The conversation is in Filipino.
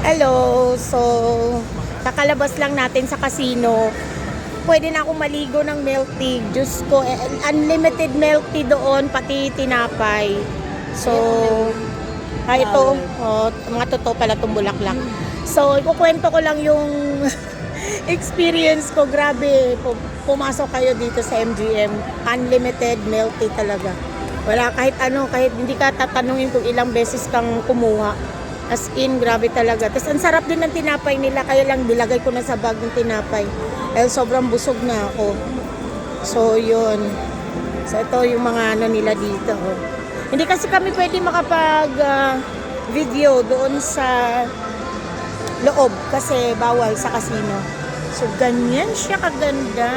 Hello! So, kakalabas lang natin sa casino. Pwede na akong maligo ng milk tea. Diyos ko, unlimited milk tea doon, pati tinapay. So, ito, mga totoo pala itong bulaklak. So, ikukwento ko lang yung experience ko. Grabe, pumasok kayo dito sa MGM. Unlimited milk tea talaga. Wala kahit ano, kahit hindi ka tatanungin kung ilang beses kang kumuha. As in, grabe talaga. Tapos ang sarap din ng tinapay nila, kaya lang nilagay ko na sa bag ng tinapay. Dahil sobrang busog na ako. So, yun. So, ito yung mga ano nila dito. Oh. Hindi kasi kami pwede makapag video doon sa loob kasi bawal sa casino. So, ganyan siya kaganda.